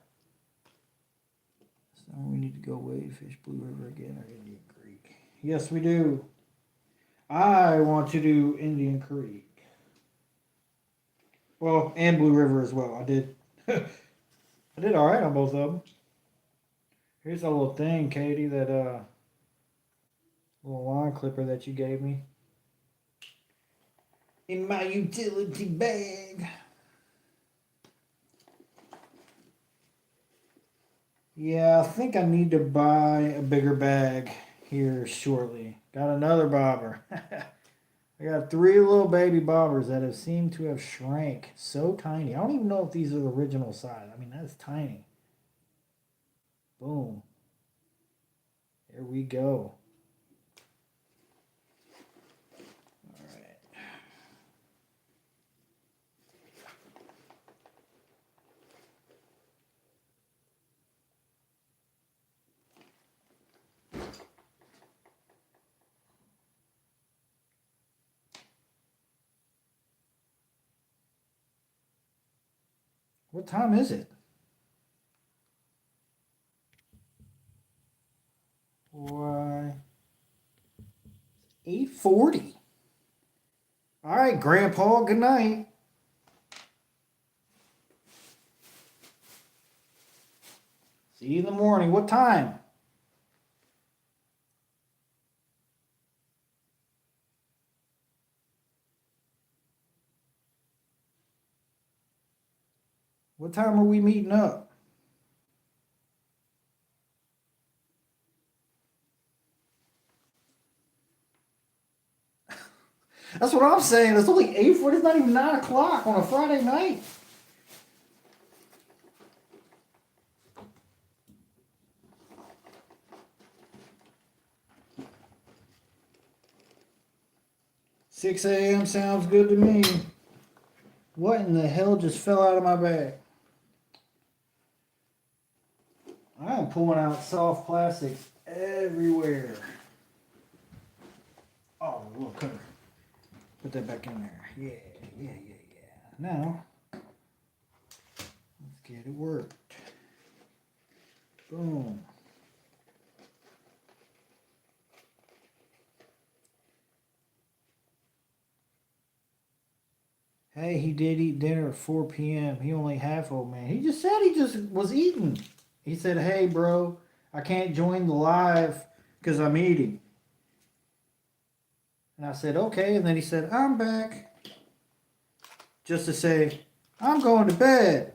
S1: so we need to go wave fish Blue River again or Indian Creek. Yes, we do. I want to do Indian Creek. Well, and Blue River as well. I did. I did all right on both of them. Here's a little thing, Katie. That little line clipper that you gave me in my utility bag. Yeah, I think I need to buy a bigger bag here shortly. Got another bobber. I got 3 little baby bobbers that have seemed to have shrank so tiny. I don't even know if these are the original size. I mean, that's tiny. Boom. There we go. All right. What time is it? Why? 8:40. All right, Grandpa, good night. See you in the morning. What time? What time are we meeting up? That's what I'm saying. It's only 8:40. It's not even 9 o'clock on a Friday night. Six a.m. sounds good to me. What in the hell just fell out of my bag? I am pulling out soft plastics everywhere. Oh, look, put that back in there. Yeah. Now, let's get it worked. Boom. Hey, he did eat dinner at 4 p.m. He only half old man. He just said he just was eating. He said, hey, bro, I can't join the live because I'm eating. And I said, okay. And then he said, I'm back. Just to say, I'm going to bed.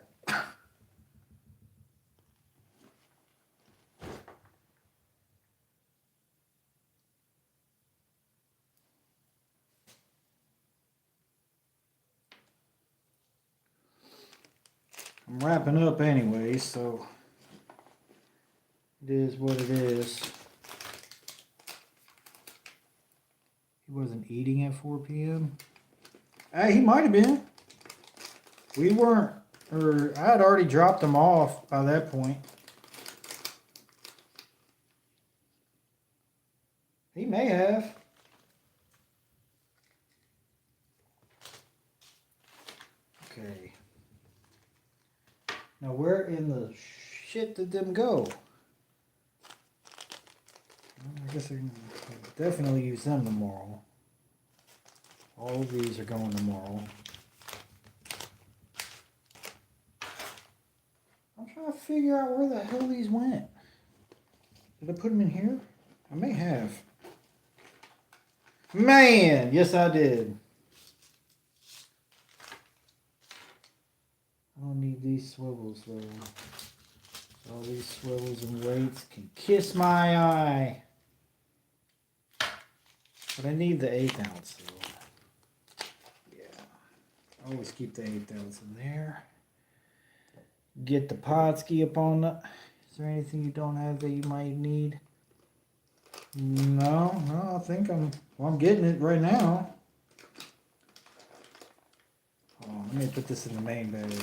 S1: I'm wrapping up anyway, so it is what it is. He wasn't eating at 4 p.m. Hey, he might have been. We weren't, or I had already dropped him off by that point. He may have. Okay. Now where in the shit did them go? I guess I can definitely use them tomorrow. All of these are going tomorrow. I'm trying to figure out where the hell these went. Did I put them in here? I may have. Man, yes I did. I don't need these swivels though. All these swivels and weights can kiss my eye. But I need the 1/8 ounce though. Yeah. I always keep the 1/8 ounce in there. Get the Podski up on the. Is there anything you don't have that you might need? No, I think I'm getting it right now. Hold on, let me put this in the main bag.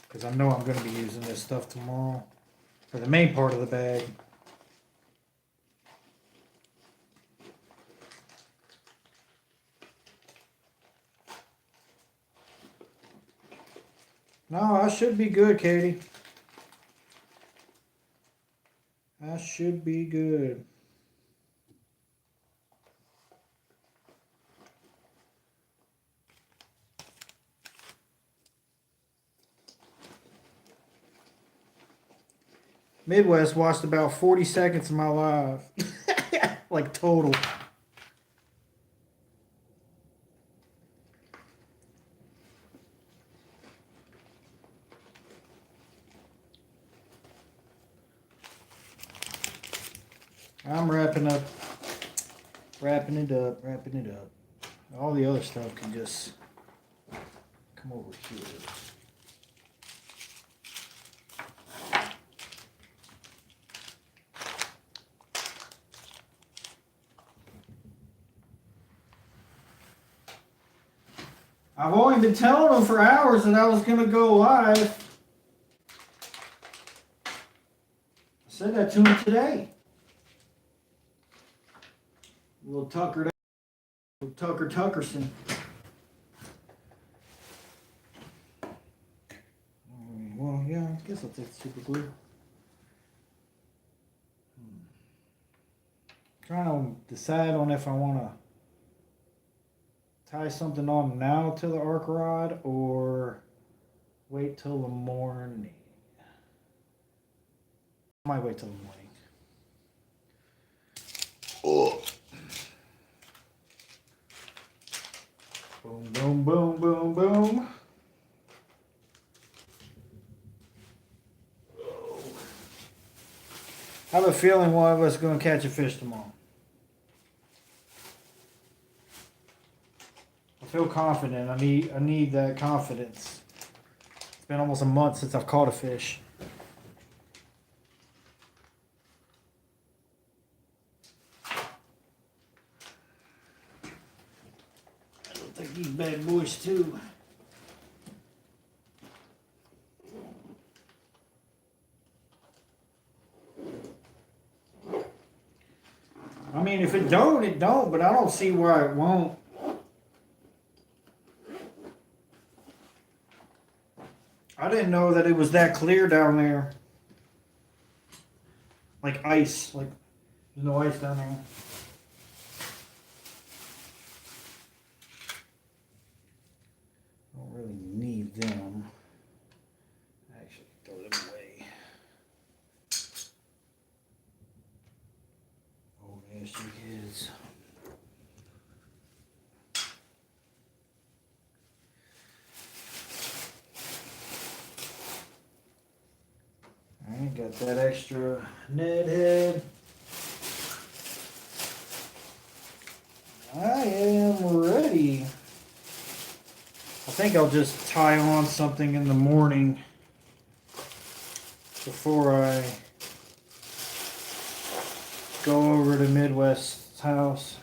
S1: Because I know I'm going to be using this stuff tomorrow. For the main part of the bag. No, I should be good, Katie. I should be good. Midwest watched about 40 seconds of my live. Like total. I'm wrapping it up. All the other stuff can just come over here. I've only been telling them for hours that I was going to go live. I said that to him today. Little Tucker Tuckerson. Well, yeah, I guess I'll take the super glue. Trying to decide on if I want to tie something on now to the arc rod or wait till the morning. I might wait till the morning. Oh. Boom, boom, boom, boom, boom. Oh. I have a feeling one of us is going to catch a fish tomorrow. I feel confident. I need that confidence. It's been almost a month since I've caught a fish. I don't think these bad boys too. I mean, if it don't, it don't, but I don't see why it won't. I didn't know that it was that clear down there. Like ice. Like, there's no ice down there. is. Alright, got that extra Ned head. I am ready. I think I'll just tie on something in the morning before I go over to Midwest's house.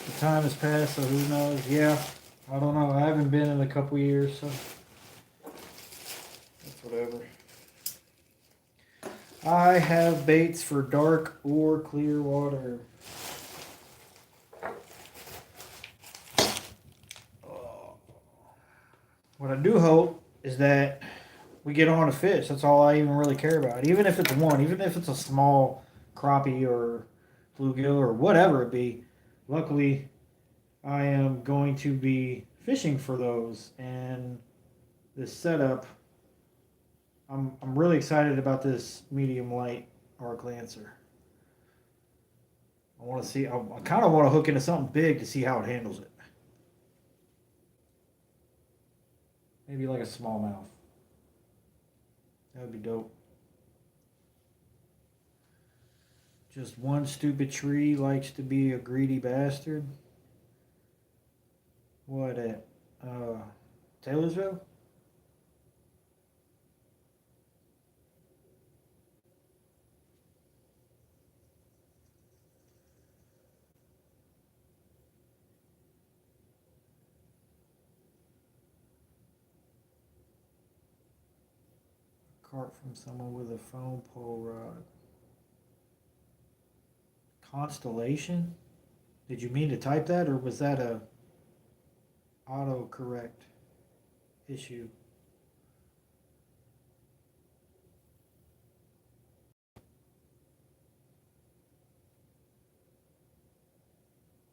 S1: The time has passed, so who knows? Yeah, I don't know. I haven't been in a couple years, so that's whatever. I have baits for dark or clear water. What I do hope is that we get on a fish. That's all I even really care about. Even if it's one, even if it's a small crappie or bluegill or whatever it be. Luckily, I am going to be fishing for those, and this setup, I'm really excited about this medium light arc lancer. I want to see. I kind of want to hook into something big to see how it handles it. Maybe like a smallmouth. That would be dope. Just one stupid tree likes to be a greedy bastard. What at Taylorsville? Cart from someone with a foam pole rod. Constellation? Did you mean to type that, or was that a autocorrect issue?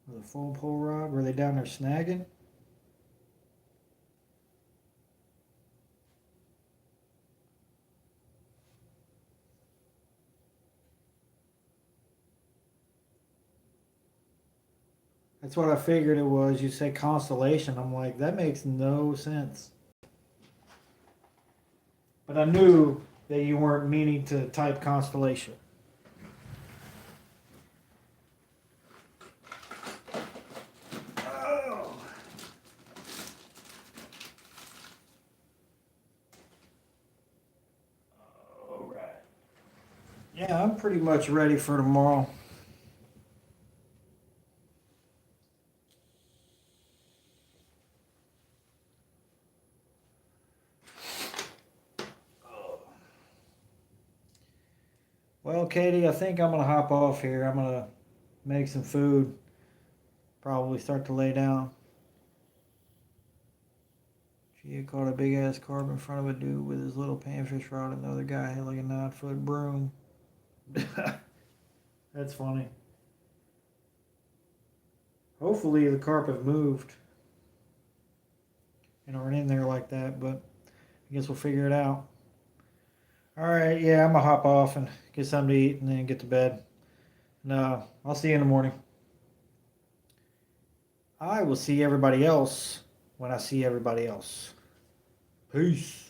S1: With a foam pole rod? Were they down there snagging? That's what I figured it was. You said constellation. I'm like, that makes no sense. But I knew that you weren't meaning to type constellation. Oh. All right. Yeah, I'm pretty much ready for tomorrow. Well, Katie, I think I'm going to hop off here. I'm going to make some food, probably start to lay down. She caught a big ass carp in front of a dude with his little panfish rod, and the other guy had like a 9-foot broom. That's funny. Hopefully the carp have moved and aren't in there like that, but I guess we'll figure it out. Alright, yeah, I'm going to hop off and get something to eat and then get to bed. No, I'll see you in the morning. I will see everybody else when I see everybody else. Peace.